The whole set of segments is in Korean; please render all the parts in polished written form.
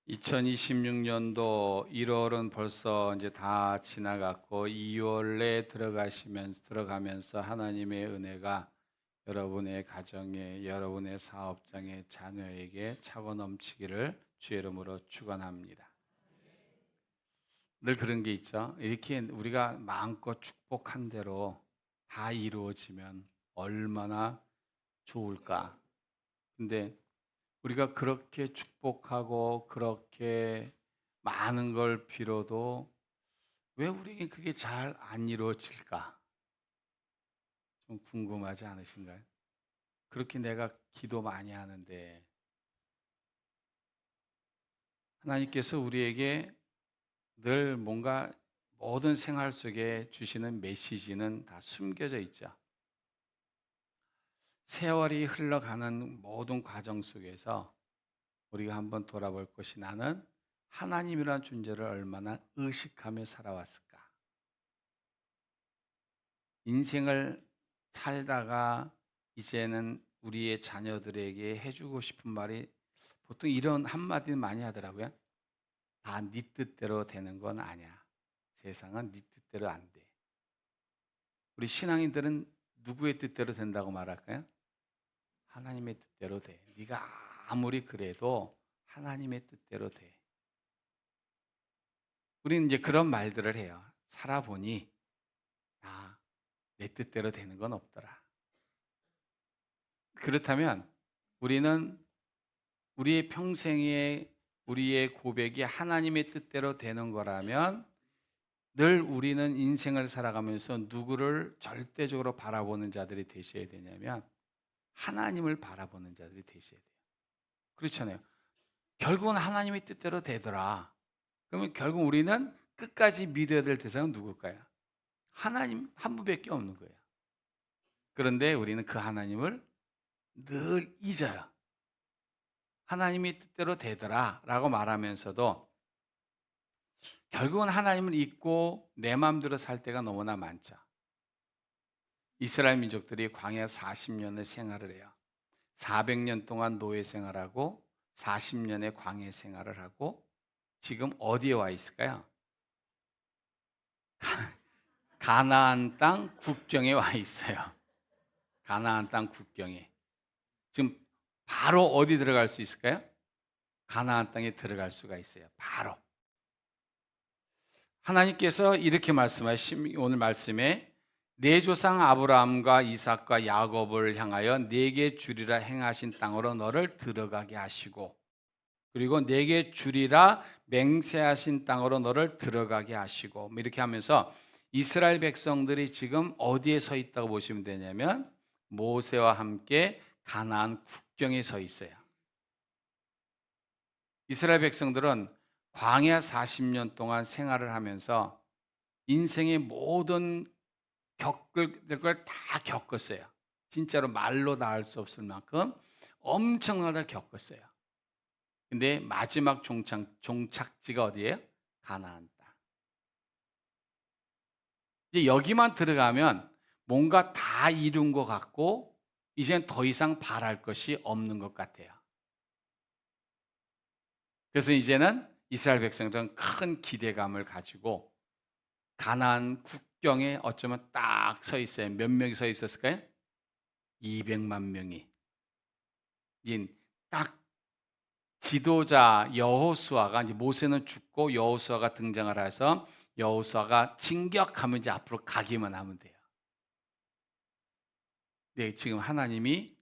2026년도 1월은 벌써 이제 다 지나갔고 2월에 들어가면서 하나님의 은혜가 여러분의 가정에, 여러분의 사업장에, 자녀에게 차고 넘치기를 주의 이름으로 축원합니다. 늘 그런 게 있죠. 이렇게 우리가 마음껏 축복한 대로 다 이루어지면 얼마나 좋을까. 근데 우리가 그렇게 축복하고 그렇게 많은 걸 빌어도 왜 우리에게 그게 잘 안 이루어질까? 좀 궁금하지 않으신가요? 그렇게 내가 기도 많이 하는데 하나님께서 우리에게 늘 뭔가 모든 생활 속에 주시는 메시지는 다 숨겨져 있죠. 세월이 흘러가는 모든 과정 속에서 우리가 한번 돌아볼 것이 나는 하나님이라는 존재를 얼마나 의식하며 살아왔을까? 인생을 살다가 이제는 우리의 자녀들에게 해주고 싶은 말이 보통 이런 한마디는 많이 하더라고요. 다 네 뜻대로 되는 건 아니야. 세상은 네 뜻대로 안 돼. 우리 신앙인들은 누구의 뜻대로 된다고 말할까요? 하나님의 뜻대로 돼. 네가 아무리 그래도 하나님의 뜻대로 돼. 우리는 이제 그런 말들을 해요. 살아보니 내 뜻대로 되는 건 없더라. 그렇다면 우리는 우리의 평생에 우리의 고백이 하나님의 뜻대로 되는 거라면 늘 우리는 인생을 살아가면서 누구를 절대적으로 바라보는 자들이 되셔야 되냐면 하나님을 바라보는 자들이 되셔야 돼요. 그렇잖아요. 결국은 하나님의 뜻대로 되더라. 그러면 결국 우리는 끝까지 믿어야 될 대상은 누굴까요? 하나님 한 분밖에 없는 거예요. 그런데 우리는 그 하나님을 늘 잊어요. 하나님의 뜻대로 되더라 라고 말하면서도 결국은 하나님을 잊고 내 마음대로 살 때가 너무나 많죠. 이스라엘 민족들이 광야 40년의 생활을 해요. 400년 동안 노예 생활하고 40년의 광야 생활을 하고 지금 어디에 와 있을까요? 가나안 땅 국경에 와 있어요. 가나안 땅 국경에. 지금 바로 어디 들어갈 수 있을까요? 가나안 땅에 들어갈 수가 있어요. 바로. 하나님께서 이렇게 말씀하신 오늘 말씀에 내 조상 아브라함과 이삭과 야곱을 향하여 내게 주리라 행하신 땅으로 너를 들어가게 하시고 그리고 내게 주리라 맹세하신 땅으로 너를 들어가게 하시고 이렇게 하면서 이스라엘 백성들이 지금 어디에 서 있다고 보시면 되냐면 모세와 함께 가나안 국경에 서 있어요. 이스라엘 백성들은 광야 40년 동안 생활을 하면서 인생의 모든 겪을 걸 다 겪었어요. 진짜로 말로 다 할 수 없을 만큼 엄청나게 겪었어요. 근데 마지막 종착지가 어디예요? 가나안 땅. 이제 여기만 들어가면 뭔가 다 이룬 것 같고 이젠 더 이상 바랄 것이 없는 것 같아요. 그래서 이제는 이스라엘 백성들은 큰 기대감을 가지고 가나안 국경에 어쩌면 딱 서 있어요. 몇 명이 서 있었을까요? 200만 명이. 딱 지도자 여호수아가 이제 모세는 죽고 여호수아가 등장을 해서 여호수아가 진격하면 이제 앞으로 가기만 하면 돼요. 네, 지금 하나님이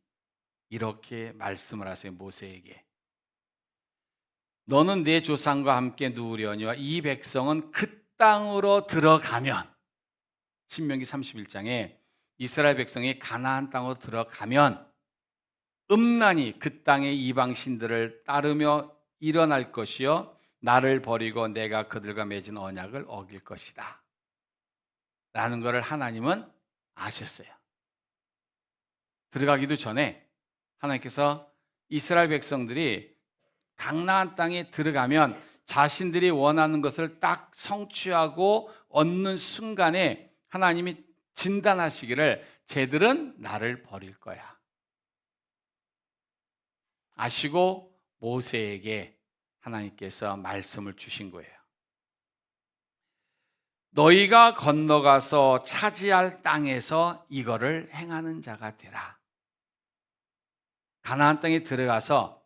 이렇게 말씀을 하세요. 모세에게. 너는 내 조상과 함께 누우려니와 이 백성은 그 땅으로 들어가면 신명기 31장에 이스라엘 백성이 가나안 땅으로 들어가면 음란이 그 땅의 이방 신들을 따르며 일어날 것이요 나를 버리고 내가 그들과 맺은 언약을 어길 것이다 라는 것을 하나님은 아셨어요. 들어가기도 전에 하나님께서 이스라엘 백성들이 가나안 땅에 들어가면 자신들이 원하는 것을 딱 성취하고 얻는 순간에 하나님이 진단하시기를 쟤들은 나를 버릴 거야 아시고 모세에게 하나님께서 말씀을 주신 거예요. 너희가 건너가서 차지할 땅에서 이거를 행하는 자가 되라. 가나안 땅에 들어가서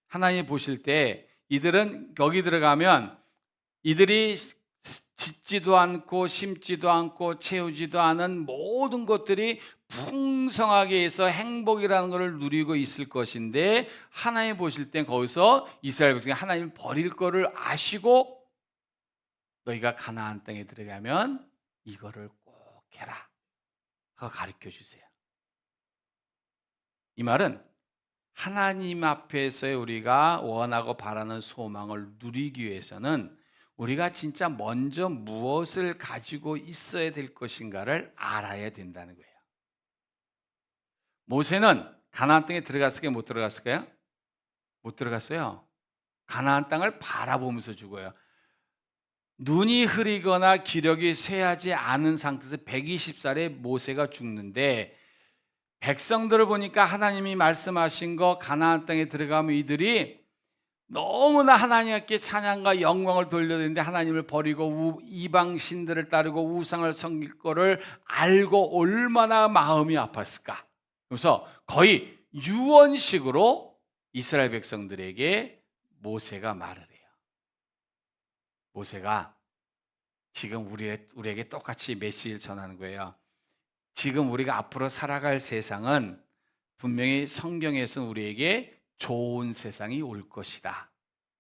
하나님 보실 때 이들은 여기 들어가면 이들이 짓지도 않고 심지도 않고 채우지도 않은 모든 것들이 풍성하게 해서 행복이라는 것을 누리고 있을 것인데, 하나님 보실 땐 거기서 이스라엘 백성이 하나님을 버릴 거를 아시고 너희가 가나안 땅에 들어가면 이거를 꼭 해라 하고 가르쳐 주세요. 이 말은 하나님 앞에서의 우리가 원하고 바라는 소망을 누리기 위해서는 우리가 진짜 먼저 무엇을 가지고 있어야 될 것인가를 알아야 된다는 거예요. 모세는 가나안 땅에 들어갔을까요? 못 들어갔을까요? 못 들어갔어요. 가나안 땅을 바라보면서 죽어요. 눈이 흐리거나 기력이 쇠하지 않은 상태에서 120살에 모세가 죽는데, 백성들을 보니까 하나님이 말씀하신 거 가나안 땅에 들어가면 이들이 너무나 하나님께 찬양과 영광을 돌려야 되는데 하나님을 버리고 이방 신들을 따르고 우상을 섬길 거를 알고 얼마나 마음이 아팠을까. 그래서 거의 유언식으로 이스라엘 백성들에게 모세가 말을 해요. 모세가 지금 우리에게 똑같이 메시지를 전하는 거예요. 지금 우리가 앞으로 살아갈 세상은 분명히 성경에서는 우리에게 좋은 세상이 올 것이다,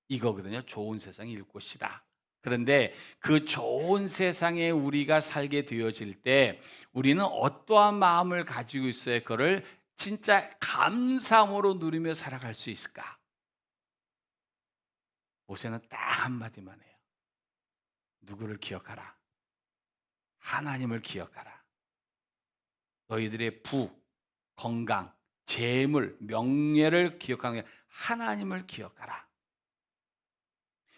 이거거든요. 좋은 세상이 올 것이다. 그런데 그 좋은 세상에 우리가 살게 되어질 때 우리는 어떠한 마음을 가지고 있어야 그걸 진짜 감사함으로 누리며 살아갈 수 있을까? 모세는 딱 한마디만 해요. 누구를 기억하라? 하나님을 기억하라. 너희들의 부, 건강, 재물, 명예를 기억하는 게 하나님을 기억하라.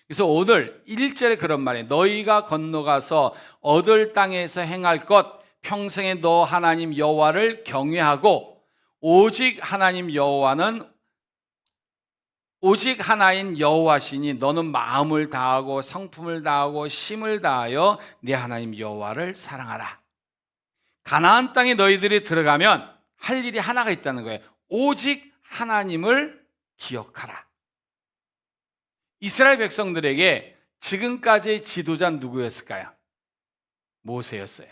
그래서 오늘 1절에 그런 말이에요. 너희가 건너가서 얻을 땅에서 행할 것, 평생에 너 하나님 여호와를 경외하고 오직 하나인 여호와시니 너는 마음을 다하고 성품을 다하고 힘을 다하여 네 하나님 여호와를 사랑하라. 가나안 땅에 너희들이 들어가면 할 일이 하나가 있다는 거예요. 오직 하나님을 기억하라. 이스라엘 백성들에게 지금까지의 지도자는 누구였을까요? 모세였어요.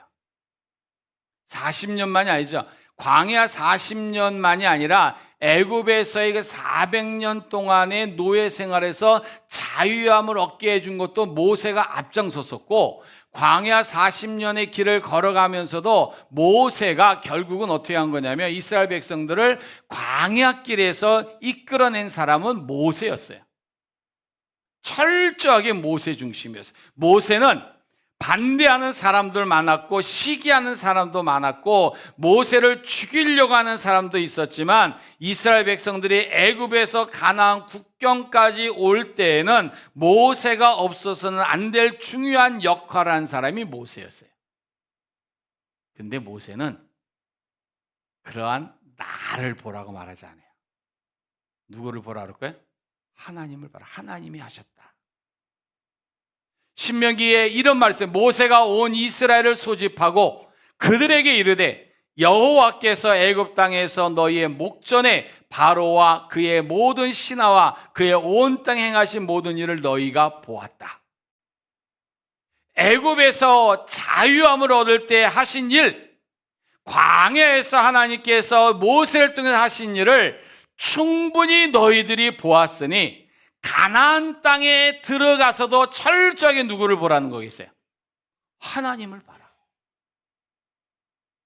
40년만이 아니죠. 광야 40년만이 아니라 애굽에서의 그 400년 동안의 노예 생활에서 자유함을 얻게 해준 것도 모세가 앞장섰었고, 광야 40년의 길을 걸어가면서도 모세가 결국은 어떻게 한 거냐면 이스라엘 백성들을 광야 길에서 이끌어낸 사람은 모세였어요. 철저하게 모세 중심이었어요. 모세는 반대하는 사람들 많았고 시기하는 사람도 많았고 모세를 죽이려고 하는 사람도 있었지만, 이스라엘 백성들이 애굽에서 가나안 국경까지 올 때에는 모세가 없어서는 안 될 중요한 역할을 한 사람이 모세였어요. 근데 모세는 그러한 나를 보라고 말하지 않아요. 누구를 보라 그럴까요? 하나님을 봐라. 하나님이 하셨다. 신명기에 이런 말이 있어요. 모세가 온 이스라엘을 소집하고 그들에게 이르되 여호와께서 애굽 땅에서 너희의 목전에 바로와 그의 모든 신하와 그의 온 땅에 행하신 모든 일을 너희가 보았다. 애굽에서 자유함을 얻을 때 하신 일, 광야에서 하나님께서 모세를 통해서 하신 일을 충분히 너희들이 보았으니 가나안 땅에 들어가서도 철저하게 누구를 보라는 거겠어요? 하나님을 봐라.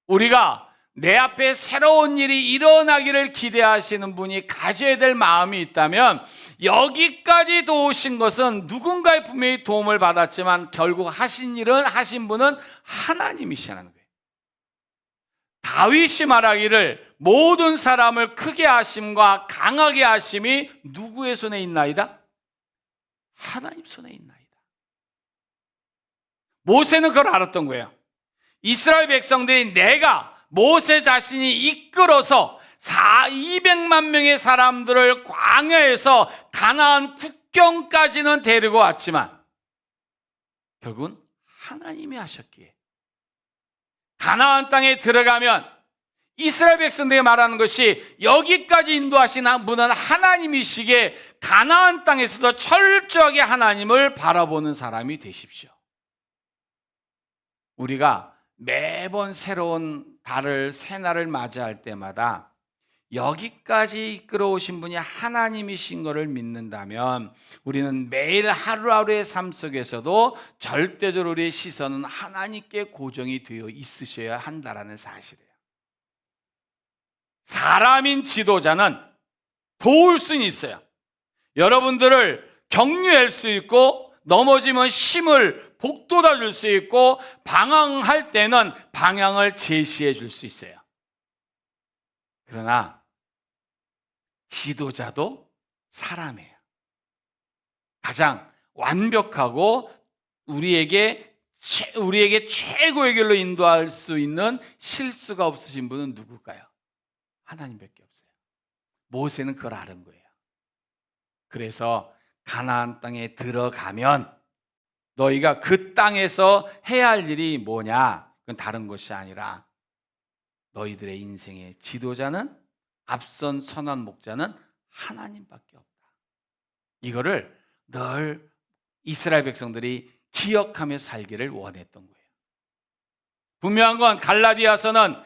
우리가 내 앞에 새로운 일이 일어나기를 기대하시는 분이 가져야 될 마음이 있다면, 여기까지 도우신 것은 누군가의 분명히 도움을 받았지만 결국 하신 분은 하나님이시라는 거예요. 다윗이 말하기를 모든 사람을 크게 하심과 강하게 하심이 누구의 손에 있나이다? 하나님 손에 있나이다. 모세는 그걸 알았던 거예요. 이스라엘 백성들이 내가 모세 자신이 이끌어서 200만 명의 사람들을 광야에서 가나안 국경까지는 데리고 왔지만 결국은 하나님이 하셨기에 가나안 땅에 들어가면 이스라엘 백성들에게 말하는 것이 여기까지 인도하신 분은 하나님이시기에 가나안 땅에서도 철저하게 하나님을 바라보는 사람이 되십시오. 우리가 매번 새로운 달을 새날을 맞이할 때마다 여기까지 이끌어오신 분이 하나님이신 것을 믿는다면 우리는 매일 하루하루의 삶 속에서도 절대적으로 우리의 시선은 하나님께 고정이 되어 있으셔야 한다는 사실이에요. 사람인 지도자는 도울 수는 있어요. 여러분들을 격려할 수 있고 넘어지면 힘을 북돋아 줄 수 있고 방황할 때는 방향을 제시해 줄 수 있어요. 그러나 지도자도 사람이에요. 가장 완벽하고 우리에게 최고의 길로 인도할 수 있는 실수가 없으신 분은 누굴까요? 하나님밖에 없어요. 모세는 그걸 아는 거예요. 그래서 가나안 땅에 들어가면 너희가 그 땅에서 해야 할 일이 뭐냐? 그건 다른 것이 아니라 너희들의 인생의 지도자는 앞선 선한 목자는 하나님밖에 없다. 이거를 늘 이스라엘 백성들이 기억하며 살기를 원했던 거예요. 분명한 건 갈라디아서는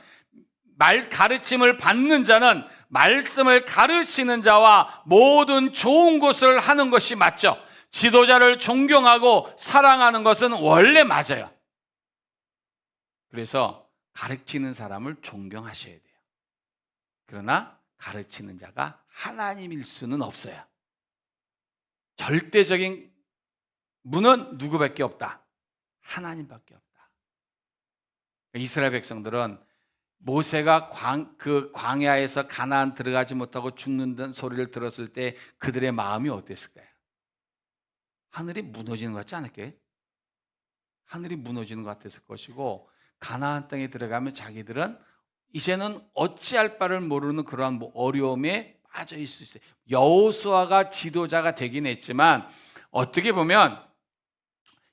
가르침을 받는 자는 말씀을 가르치는 자와 모든 좋은 것을 하는 것이 맞죠. 지도자를 존경하고 사랑하는 것은 원래 맞아요. 그래서 가르치는 사람을 존경하셔야 돼요. 그러나 가르치는 자가 하나님일 수는 없어요. 절대적인 문은 누구밖에 없다. 하나님밖에 없다. 이스라엘 백성들은 모세가 광야에서 가나안 들어가지 못하고 죽는다는 소리를 들었을 때 그들의 마음이 어땠을까요? 하늘이 무너지는 것 같지 않을까요? 하늘이 무너지는 것 같았을 것이고 가나안 땅에 들어가면 자기들은 이제는 어찌할 바를 모르는 그러한 어려움에 빠져 있을 수 있어요. 여호수아가 지도자가 되긴 했지만 어떻게 보면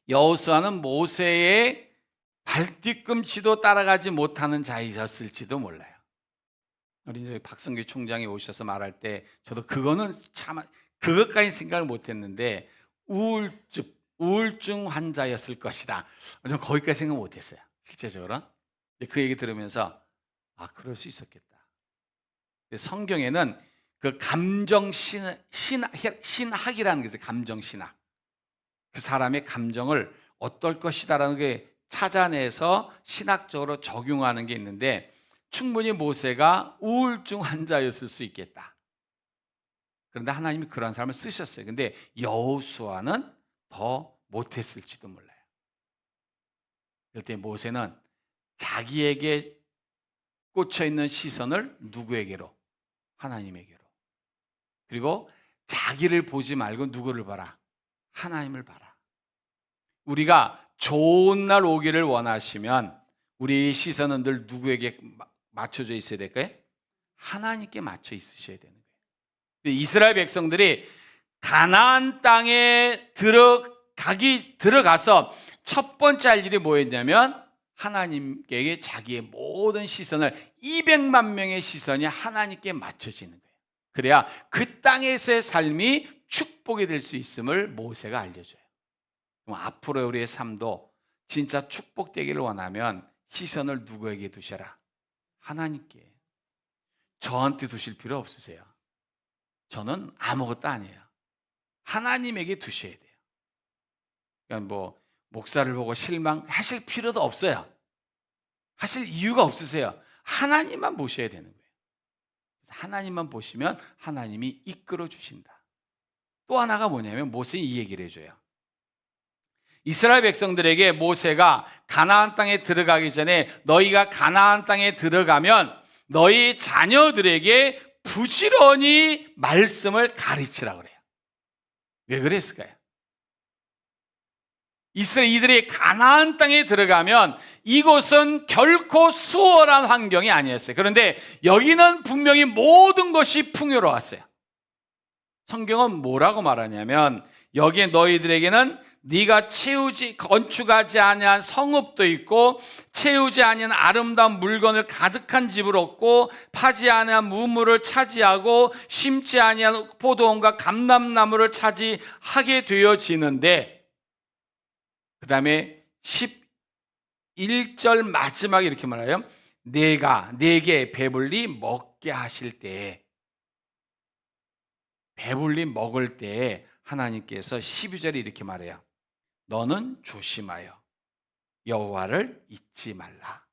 여호수아는 모세의 발뒤꿈치도 따라가지 못하는 자이셨을지도 몰라요. 우리 박성규 총장이 오셔서 말할 때 저도 그것까지 생각을 못했는데 우울증 환자였을 것이다. 저는 거기까지 생각 못했어요. 실제적으로 그 얘기 들으면서 그럴 수 있었겠다. 성경에는 그 감정 신학이라는 게 있어요. 감정 신학. 그 사람의 감정을 어떨 것이다라는 게 찾아내서 신학적으로 적용하는 게 있는데 충분히 모세가 우울증 환자였을 수 있겠다. 그런데 하나님이 그런 사람을 쓰셨어요. 근데 여호수아는 더 못했을지도 몰라요. 그때 모세는 자기에게 꽂혀 있는 시선을 누구에게로? 하나님에게로. 그리고 자기를 보지 말고 누구를 봐라? 하나님을 봐라. 우리가 좋은 날 오기를 원하시면 우리 시선은 늘 누구에게 맞춰져 있어야 될까요? 하나님께 맞춰 있으셔야 되는 거예요. 이스라엘 백성들이 가나안 땅에 들어가서 첫 번째 할 일이 뭐였냐면 하나님께 자기의 모든 시선을 200만 명의 시선이 하나님께 맞춰지는 거예요. 그래야 그 땅에서의 삶이 축복이 될 수 있음을 모세가 알려줘요. 그럼 앞으로 우리의 삶도 진짜 축복되기를 원하면 시선을 누구에게 두셔라? 하나님께. 저한테 두실 필요 없으세요. 저는 아무것도 아니에요. 하나님에게 두셔야 돼요. 그러니까 목사를 보고 실망하실 필요도 없어요. 하실 이유가 없으세요. 하나님만 보셔야 되는 거예요. 하나님만 보시면 하나님이 이끌어 주신다. 또 하나가 뭐냐면 모세는 이 얘기를 해줘요. 이스라엘 백성들에게 모세가 가나안 땅에 들어가기 전에 너희가 가나안 땅에 들어가면 너희 자녀들에게 부지런히 말씀을 가르치라고 그래요. 왜 그랬을까요? 이스라엘이 가나안 땅에 들어가면 이곳은 결코 수월한 환경이 아니었어요. 그런데 여기는 분명히 모든 것이 풍요로웠어요. 성경은 뭐라고 말하냐면 여기에 너희들에게는 네가 건축하지 아니한 성읍도 있고 채우지 아니한 아름다운 물건을 가득한 집을 얻고 파지 아니한 무물을 차지하고 심지 아니한 포도원과 감람나무를 차지하게 되어지는데, 그 다음에 11절 마지막에 이렇게 말해요. 내가 내게 배불리 먹게 하실 때에, 배불리 먹을 때에 하나님께서 12절에 이렇게 말해요. 너는 조심하여 여호와를 잊지 말라.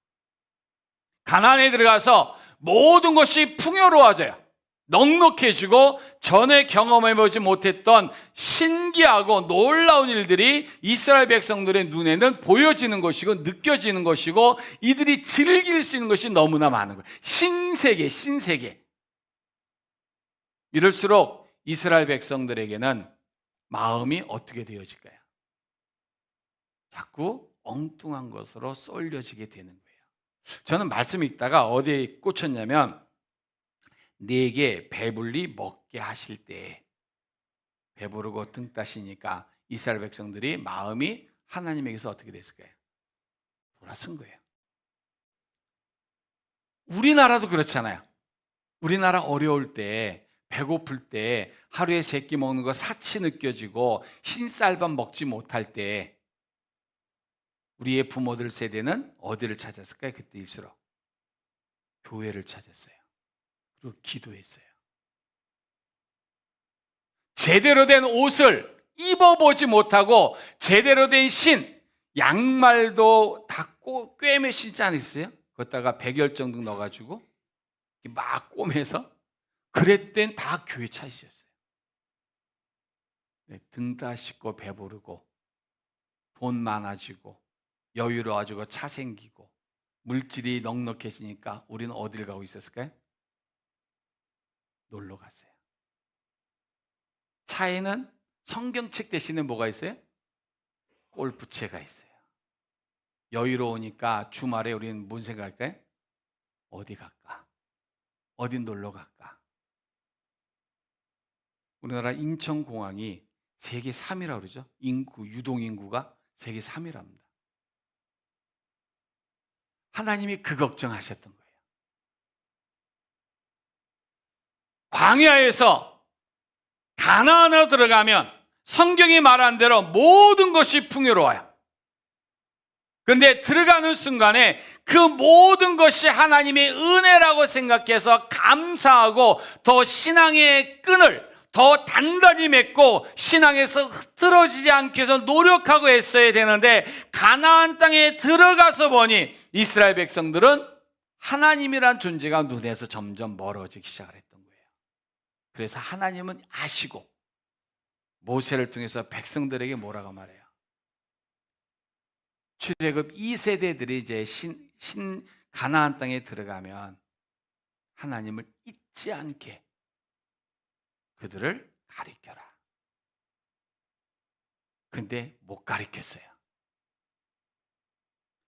가나안에 들어가서 모든 것이 풍요로워져요. 넉넉해지고 전에 경험해보지 못했던 신기하고 놀라운 일들이 이스라엘 백성들의 눈에는 보여지는 것이고 느껴지는 것이고 이들이 즐길 수 있는 것이 너무나 많은 거예요. 신세계. 이럴수록 이스라엘 백성들에게는 마음이 어떻게 되어질까요? 자꾸 엉뚱한 것으로 쏠려지게 되는 거예요. 저는 말씀 읽다가 어디에 꽂혔냐면 내게 배불리 먹게 하실 때, 배부르고 등 따시니까 이스라엘 백성들이 마음이 하나님에게서 어떻게 됐을까요? 돌아선 거예요. 우리나라도 그렇잖아요. 우리나라 어려울 때, 배고플 때, 하루에 3끼 먹는 거 사치 느껴지고 흰쌀밥 먹지 못할 때 우리의 부모들 세대는 어디를 찾았을까요? 그때일수록 교회를 찾았어요. 그리고 기도했어요. 제대로 된 옷을 입어보지 못하고 제대로 된 양말도 다 꿰매 신지 않으셨어요? 거기다가 백열정도 넣어가지고 막 꼬매서 그랬던 다 교회 찾으셨어요. 네, 등 따시고 배부르고 돈 많아지고 여유로워지고 차 생기고 물질이 넉넉해지니까 우리는 어디를 가고 있었을까요? 놀러 갔어요. 차에는 성경책 대신에 뭐가 있어요? 골프채가 있어요. 여유로우니까 주말에 우리는 뭔 생각할까요? 어디 갈까? 어디 놀러 갈까? 우리나라 인천공항이 세계 3위라고 그러죠. 유동인구가 세계 3위랍니다. 하나님이 그 걱정하셨던 거예요. 광야에서 가나안으로 들어가면 성경이 말한 대로 모든 것이 풍요로워요. 그런데 들어가는 순간에 그 모든 것이 하나님의 은혜라고 생각해서 감사하고 더 신앙의 끈을 더 단단히 맺고 신앙에서 흐트러지지 않게 해서 노력하고 했어야 되는데 가나안 땅에 들어가서 보니 이스라엘 백성들은 하나님이란 존재가 눈에서 점점 멀어지기 시작을 했던 거예요. 그래서 하나님은 아시고 모세를 통해서 백성들에게 뭐라고 말해요? 출애굽 2세대들이 이제 가나안 땅에 들어가면 하나님을 잊지 않게 그들을 가리켜라. 근데 못 가리켰어요.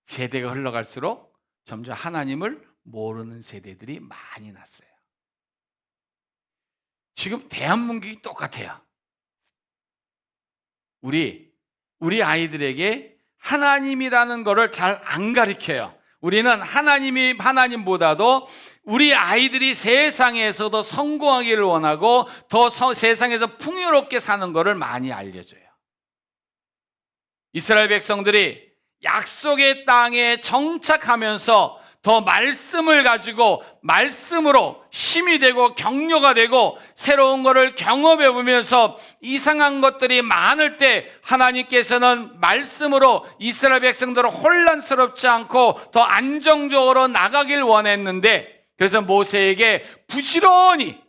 세대가 흘러갈수록 점점 하나님을 모르는 세대들이 많이 났어요. 지금 대한민국이 똑같아요. 우리 아이들에게 하나님이라는 것을 잘 안 가르쳐요. 우리는 하나님보다도 우리 아이들이 세상에서도 성공하기를 원하고 더 세상에서 풍요롭게 사는 것을 많이 알려줘요. 이스라엘 백성들이 약속의 땅에 정착하면서 더 말씀을 가지고 말씀으로 힘이 되고 격려가 되고 새로운 것을 경험해 보면서 이상한 것들이 많을 때 하나님께서는 말씀으로 이스라엘 백성들을 혼란스럽지 않고 더 안정적으로 나가길 원했는데, 그래서 모세에게 부지런히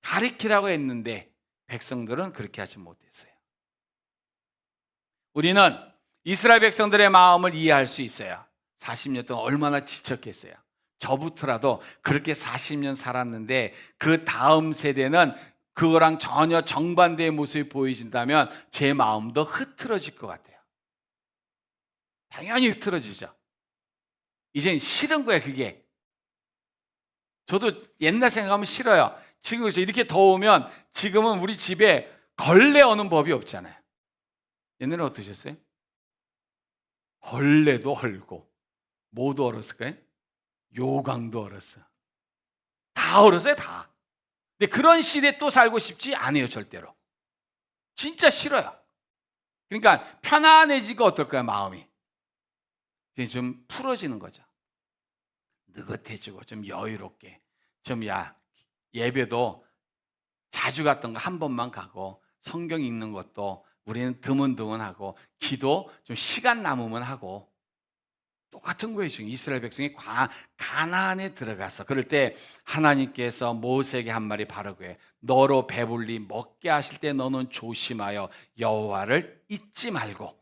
가르치라고 했는데 백성들은 그렇게 하지 못했어요. 우리는 이스라엘 백성들의 마음을 이해할 수 있어요. 40년 동안 얼마나 지쳤겠어요. 저부터라도 그렇게 40년 살았는데 그 다음 세대는 그거랑 전혀 정반대의 모습이 보여진다면 제 마음도 흐트러질 것 같아요. 당연히 흐트러지죠. 이젠 싫은 거예요, 그게. 저도 옛날 생각하면 싫어요. 지금 그렇죠. 이렇게 더우면 지금은 우리 집에 걸레 어는 법이 없잖아요. 옛날에 어떠셨어요? 걸레도 얼고 뭐도 얼었을까요? 요강도 얼었어. 다 얼었어요, 다. 근데 그런 시대에 또 살고 싶지 않아요, 절대로. 진짜 싫어요. 그러니까 편안해지고 어떨까요, 마음이? 이제 좀 풀어지는 거죠. 느긋해지고 좀 여유롭게. 좀 예배도 자주 갔던 거 한 번만 가고 성경 읽는 것도 우리는 드문드문하고 기도 좀 시간 남으면 하고 똑같은 거예요. 지금 이스라엘 백성이 가나안에 들어가서 그럴 때 하나님께서 모세에게 한 말이 바로 그거예요. 너로 배불리 먹게 하실 때 너는 조심하여 여호와를 잊지 말고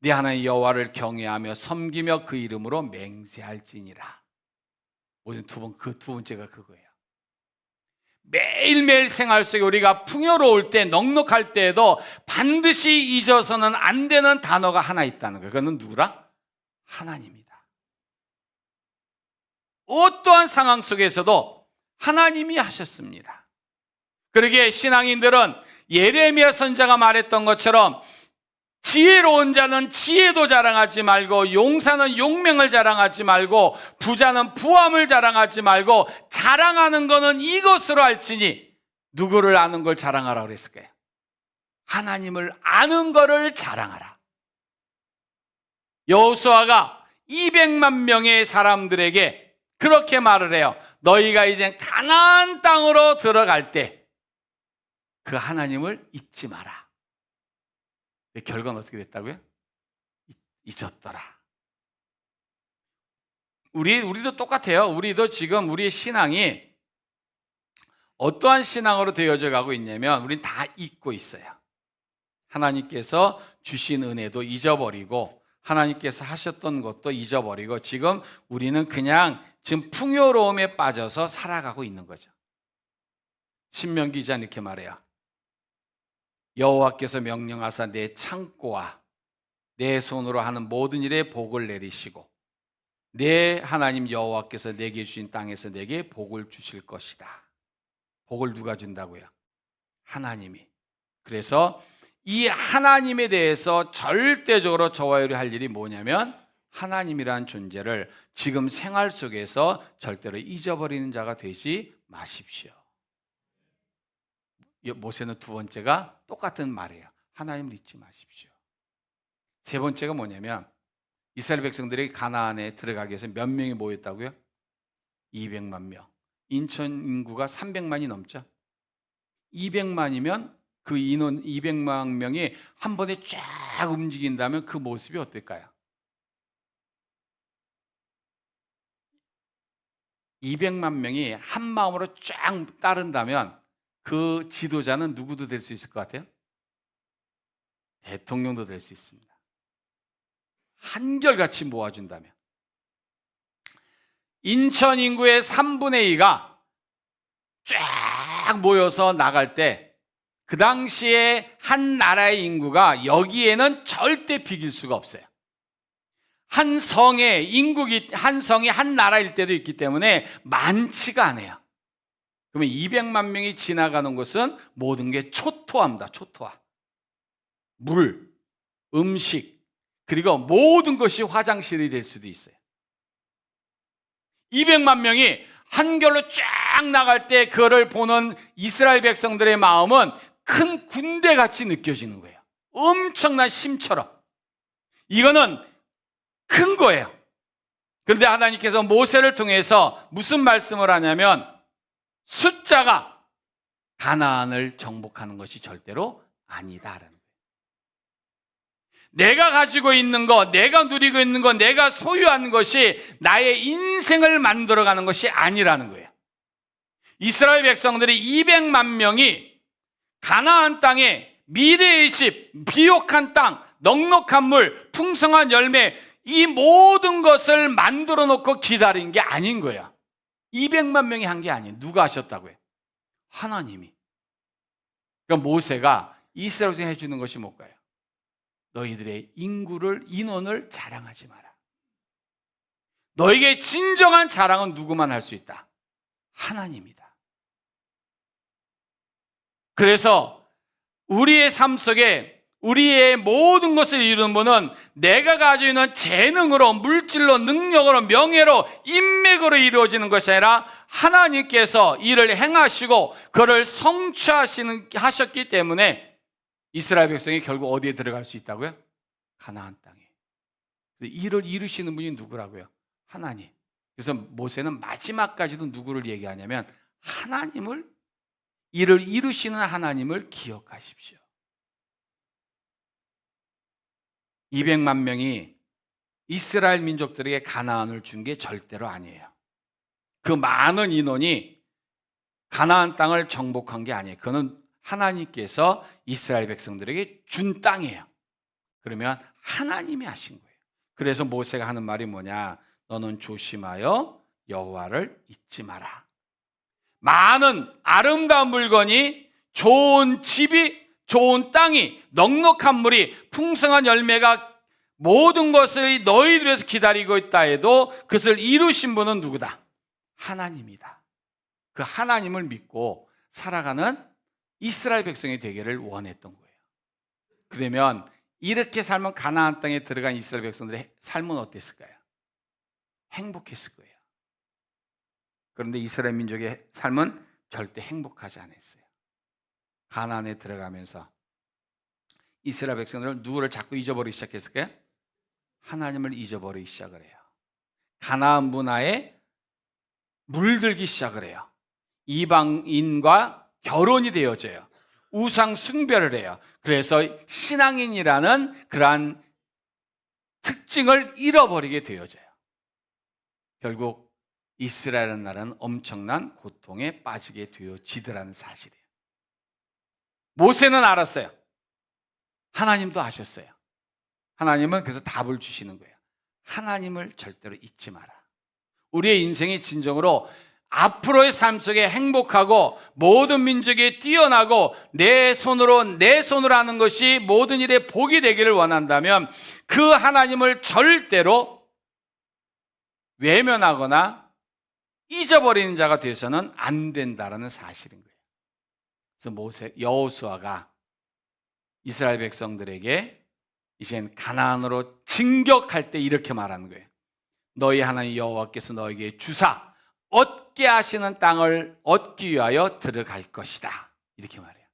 네 하나님 여호와를 경외하며 섬기며 그 이름으로 맹세할지니라. 오늘 그 두 번째가 그거예요. 매일매일 생활 속에 우리가 풍요로울 때 넉넉할 때에도 반드시 잊어서는 안 되는 단어가 하나 있다는 거예요. 그거는 누구라? 하나님이다. 어떠한 상황 속에서도 하나님이 하셨습니다. 그러기에 신앙인들은 예레미야 선지자가 말했던 것처럼 지혜로운 자는 지혜도 자랑하지 말고 용사는 용맹을 자랑하지 말고 부자는 부함을 자랑하지 말고 자랑하는 것은 이것으로 알지니 누구를 아는 걸 자랑하라고 그랬을까요? 하나님을 아는 것을 자랑하라. 여호수아가 200만 명의 사람들에게 그렇게 말을 해요. 너희가 이제 가나안 땅으로 들어갈 때 그 하나님을 잊지 마라. 결과는 어떻게 됐다고요? 잊었더라. 우리도 똑같아요. 우리도 지금 우리의 신앙이 어떠한 신앙으로 되어져 가고 있냐면 우리는 다 잊고 있어요. 하나님께서 주신 은혜도 잊어버리고 하나님께서 하셨던 것도 잊어버리고 지금 우리는 그냥 지금 풍요로움에 빠져서 살아가고 있는 거죠. 신명기 기자는 이렇게 말해요. 여호와께서 명령하사 내 창고와 내 손으로 하는 모든 일에 복을 내리시고 내 하나님 여호와께서 내게 주신 땅에서 내게 복을 주실 것이다. 복을 누가 준다고요? 하나님이. 그래서 이 하나님에 대해서 절대적으로 저와 여러분이 할 일이 뭐냐면 하나님이라는 존재를 지금 생활 속에서 절대로 잊어버리는 자가 되지 마십시오. 모세는 두 번째가 똑같은 말이에요. 하나님을 잊지 마십시오. 세 번째가 뭐냐면 이스라엘 백성들이 가나안에 들어가기 위해서 몇 명이 모였다고요? 200만 명. 인천 인구가 300만이 넘죠. 200만이면 그 인원 200만 명이 한 번에 쫙 움직인다면 그 모습이 어떨까요? 200만 명이 한 마음으로 쫙 따른다면 그 지도자는 누구도 될 수 있을 것 같아요? 대통령도 될 수 있습니다. 한결같이 모아준다면. 인천 인구의 3분의 2가 쫙 모여서 나갈 때 그 당시에 한 나라의 인구가 여기에는 절대 비길 수가 없어요. 한 성의 인구기 한 성이 한 나라일 때도 있기 때문에 많지가 않아요. 그러면 200만 명이 지나가는 곳은 모든 게 초토화입니다. 초토화. 물, 음식, 그리고 모든 것이 화장실이 될 수도 있어요. 200만 명이 한결로 쫙 나갈 때 그거를 보는 이스라엘 백성들의 마음은 큰 군대같이 느껴지는 거예요. 엄청난 심처럼. 이거는 큰 거예요. 그런데 하나님께서 모세를 통해서 무슨 말씀을 하냐면 숫자가 가나안을 정복하는 것이 절대로 아니다라는 거예요. 내가 가지고 있는 것, 내가 누리고 있는 것, 내가 소유한 것이 나의 인생을 만들어가는 것이 아니라는 거예요. 이스라엘 백성들이 200만 명이 가나안 땅에 미래의 집, 비옥한 땅, 넉넉한 물, 풍성한 열매 이 모든 것을 만들어 놓고 기다린 게 아닌 거야. 200만 명이 한 게 아니에요. 누가 하셨다고요? 하나님이. 그러니까 모세가 이스라엘에 해주는 것이 뭘까요? 너희들의 인원을 자랑하지 마라. 너에게 진정한 자랑은 누구만 할 수 있다? 하나님이다. 그래서 우리의 삶 속에 우리의 모든 것을 이루는 분은 내가 가지고 있는 재능으로, 물질로, 능력으로, 명예로, 인맥으로 이루어지는 것이 아니라 하나님께서 이를 행하시고 그를 성취하셨기 때문에 이스라엘 백성이 결국 어디에 들어갈 수 있다고요? 가나안 땅에. 이를 이루시는 분이 누구라고요? 하나님. 그래서 모세는 마지막까지도 누구를 얘기하냐면 하나님을, 이를 이루시는 하나님을 기억하십시오. 200만 명이 이스라엘 민족들에게 가나안을 준 게 절대로 아니에요. 그 많은 인원이 가나안 땅을 정복한 게 아니에요. 그거는 하나님께서 이스라엘 백성들에게 준 땅이에요. 그러면 하나님이 하신 거예요. 그래서 모세가 하는 말이 뭐냐? 너는 조심하여 여호와를 잊지 마라. 많은 아름다운 물건이, 좋은 집이, 좋은 땅이, 넉넉한 물이, 풍성한 열매가 모든 것을 너희들 위해서 기다리고 있다 해도 그것을 이루신 분은 누구다? 하나님이다. 그 하나님을 믿고 살아가는 이스라엘 백성이 되기를 원했던 거예요. 그러면 이렇게 살면 가나안 땅에 들어간 이스라엘 백성들의 삶은 어땠을까요? 행복했을 거예요. 그런데 이스라엘 민족의 삶은 절대 행복하지 않았어요. 가나안에 들어가면서 이스라엘 백성들은 누구를 자꾸 잊어버리기 시작했을까요? 하나님을 잊어버리기 시작을 해요. 가나안 문화에 물들기 시작을 해요. 이방인과 결혼이 되어져요. 우상 숭배를 해요. 그래서 신앙인이라는 그러한 특징을 잃어버리게 되어져요. 결국 이스라엘 나라는 엄청난 고통에 빠지게 되어지더라는 사실이에요. 모세는 알았어요. 하나님도 아셨어요. 하나님은 그래서 답을 주시는 거예요. 하나님을 절대로 잊지 마라. 우리의 인생이 진정으로 앞으로의 삶 속에 행복하고 모든 민족에 뛰어나고 내 손으로 하는 것이 모든 일에 복이 되기를 원한다면 그 하나님을 절대로 외면하거나 잊어버리는 자가 되어서는 안 된다라는 사실인 거예요. 그래서 여호수아가 이스라엘 백성들에게 이젠 가나안으로 진격할 때 이렇게 말하는 거예요. 너희 하나님 여호와께서 너에게 주사 얻게 하시는 땅을 얻기 위하여 들어갈 것이다. 이렇게 말해요.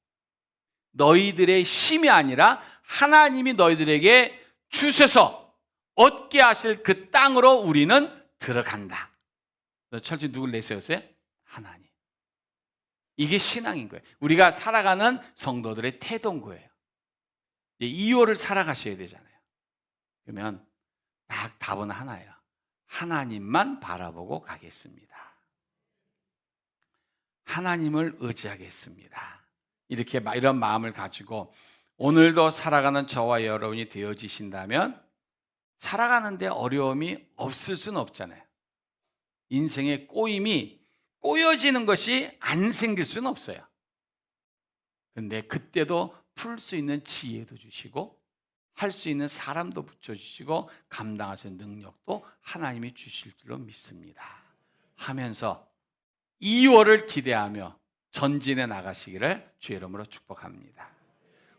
너희들의 힘이 아니라 하나님이 너희들에게 주셔서 얻게 하실 그 땅으로 우리는 들어간다. 철저히 누굴 내세웠어요? 하나님. 이게 신앙인 거예요. 우리가 살아가는 성도들의 태도인 거예요. 2호를 살아가셔야 되잖아요. 그러면 딱 답은 하나예요. 하나님만 바라보고 가겠습니다. 하나님을 의지하겠습니다. 이렇게 이런 마음을 가지고 오늘도 살아가는 저와 여러분이 되어지신다면 살아가는데 어려움이 없을 수는 없잖아요. 인생의 꼬임이 꼬여지는 것이 안 생길 수는 없어요. 그런데 그때도 풀 수 있는 지혜도 주시고 할 수 있는 사람도 붙여주시고 감당할 수 있는 능력도 하나님이 주실 줄로 믿습니다. 하면서 2월을 기대하며 전진해 나가시기를 주의 이름으로 축복합니다.